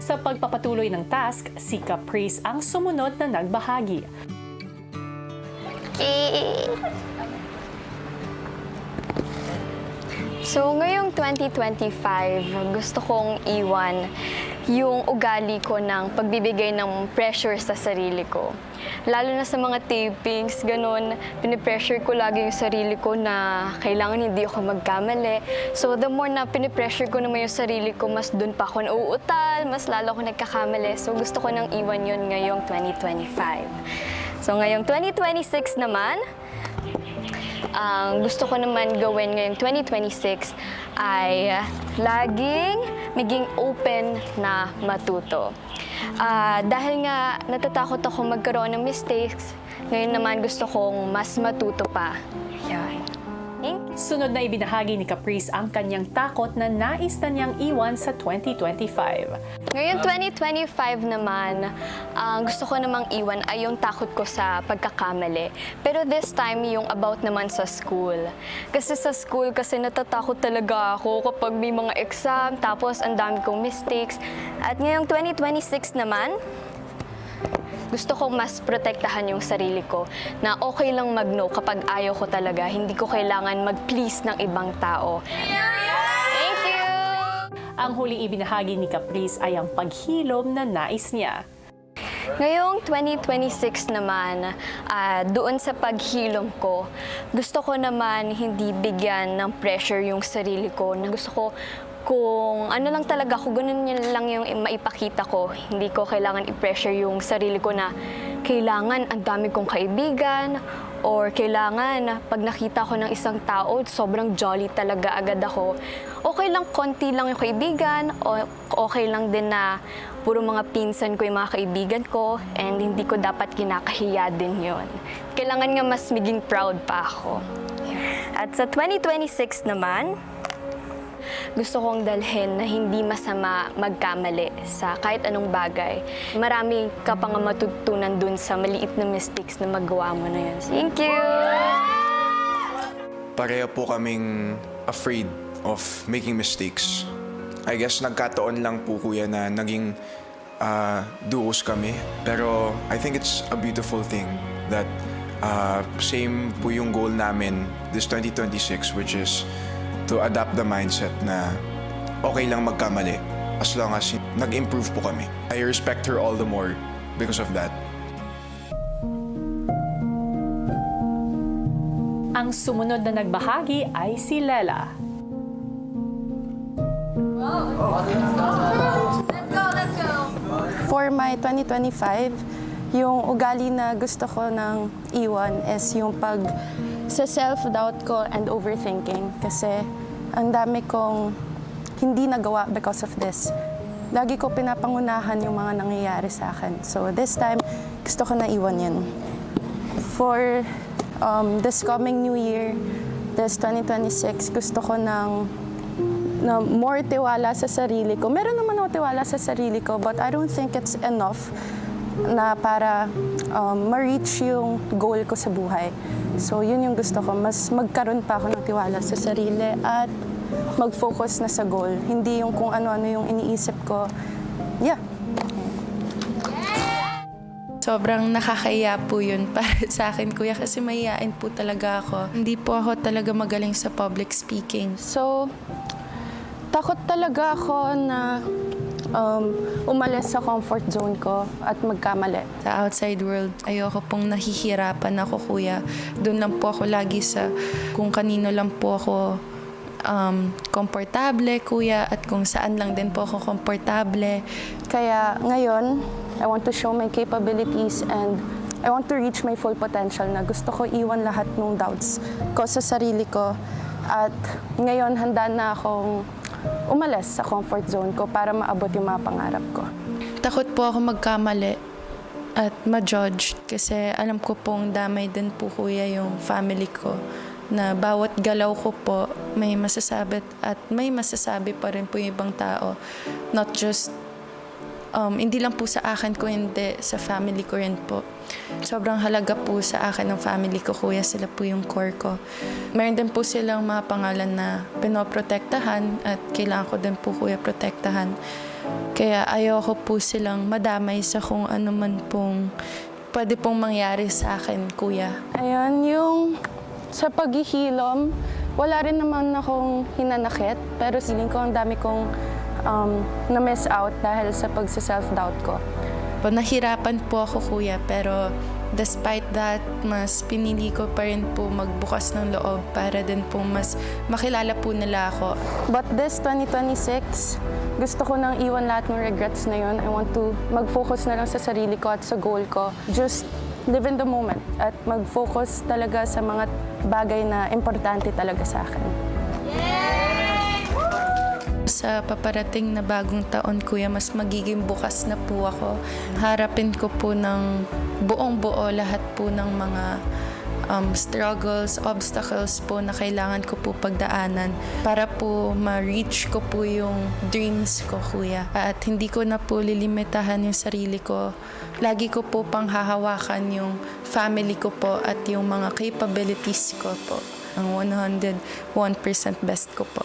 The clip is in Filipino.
Sa pagpapatuloy ng task, si Caprice ang sumunod na nagbahagi. So ngayong 2025, gusto kong iwan yung ugali ko ng pagbibigay ng pressure sa sarili ko. Lalo na sa mga tapings, ganun, pinipressure ko lagi yung sarili ko na kailangan hindi ako magkamali. So the more na pinipressure ko naman yung sarili ko, mas dun pa ako nauutal, mas lalo ako nagkakamali. So gusto ko nang iwan yun ngayong 2025. So ngayong 2026 naman, ang gusto ko naman gawin ngayong 2026 ay laging maging open na matuto. Dahil nga natatakot ako magkaroon ng mistakes, ngayon naman gusto kong mas matuto pa. Yan. Sunod na ibinahagi ni Caprice ang kanyang takot na nais na niyang iwan sa 2025. Ngayon 2025 naman, ang gusto ko namang iwan ay yung takot ko sa pagkakamali. Pero this time, yung about naman sa school. Kasi sa school, kasi natatakot talaga ako kapag may mga exam, tapos ang dami kong mistakes. At ngayong 2026 naman, gusto kong mas protektahan yung sarili ko na okay lang mag-no kapag ayaw ko talaga. Hindi ko kailangan mag-please ng ibang tao. Thank you! Ang huling ibinahagi ni Caprice ay ang paghilom na nais niya. Ngayong 2026 naman, doon sa paghilom ko, gusto ko naman hindi bigyan ng pressure yung sarili ko. Na gusto ko kung ano lang talaga, kung ganun yun lang yung maipakita ko. Hindi ko kailangan i-pressure yung sarili ko na kailangan ang dami kong kaibigan or kailangan pag nakita ko ng isang tao, sobrang jolly talaga agad ako. Okay lang, konti lang yung kaibigan, o okay lang din na puro mga pinsan ko yung mga kaibigan ko and hindi ko dapat kinakahiya din yun. Kailangan nga mas maging proud pa ako. At sa 2026 naman, gusto kong dalhin na hindi masama magkamali sa kahit anong bagay. Marami ka pang matutunan dun sa maliit na mistakes na magawa mo na yun. Thank you! Pareho po kaming afraid of making mistakes. I guess nagkataon lang po kuya na naging duos kami. Pero I think it's a beautiful thing that same po yung goal namin this 2026, which is to adapt the mindset na okay lang magkamali as long as nag-improve po kami. I respect her all the more because of that. Ang sumunod na nagbahagi ay si Lela. For my 2025, yung ugali na gusto ko ng iwan is yung sa self-doubt ko and overthinking. Kasi ang dami kong hindi nagawa because of this. Lagi ko pinapangunahan yung mga nangyayari sa akin. So this time, gusto ko na iwan yun. For this coming new year, this 2026, gusto ko na more tiwala sa sarili ko. Meron naman ako tiwala sa sarili ko, but I don't think it's enough na para ma-reach yung goal ko sa buhay. So yun yung gusto ko, mas magkaroon pa ako ng tiwala sa sarili at mag-focus na sa goal. Hindi yung kung ano-ano yung iniisip ko. Yeah. Sobrang nakakahiya po yun para sa akin, kuya, kasi mahihain po talaga ako. Hindi po ako talaga magaling sa public speaking. So, takot talaga ako na umalis sa comfort zone ko at magkamali. Sa outside world, ayoko pong nahihirapan ako, kuya. Doon lang po ako lagi sa kung kanino lang po ako komportable, kuya, at kung saan lang din po ako komportable. Kaya ngayon, I want to show my capabilities and I want to reach my full potential na gusto ko iwan lahat ng doubts ko sa sarili ko. At ngayon, handa na akong umalis sa comfort zone ko para maabot yung mga pangarap ko. Takot po ako magkamali at ma-judge kasi alam ko pong damay din po, kuya, yung family ko na bawat galaw ko po may masasabi at may masasabi pa rin po yung ibang tao. Not just hindi lang po sa akin ko, hindi sa family ko rin po. Sobrang halaga po sa akin ng family ko, kuya. Sila po yung core ko. Meron din po silang mga pangalan na pinoprotektahan at kailangan ko din po, kuya, protektahan. Kaya ayoko po silang madamay sa kung ano man pong pwede pong mangyari sa akin, kuya. Ayun, yung sa paghihilom, wala rin naman akong hinanakit, pero feeling ko ang dami kong na-miss out dahil sa pagsa-self-doubt ko. Nahirapan po ako, kuya, pero despite that, mas pinili ko pa rin po magbukas ng loob para din po mas makilala po nila ako. But this 2026, gusto ko nang iwan lahat ng regrets na yun. I want to mag-focus na lang sa sarili ko at sa goal ko. Just live in the moment at mag-focus talaga sa mga bagay na importante talaga sa akin. Sa paparating na bagong taon, kuya, mas magiging bukas na po ako. Harapin ko po ng buong-buo lahat po ng mga struggles, obstacles po na kailangan ko po pagdaanan para po ma-reach ko po yung dreams ko, kuya. At hindi ko na po lilimitahan yung sarili ko. Lagi ko po pang hahawakan yung family ko po at yung mga capabilities ko po. Ang 101% best ko po.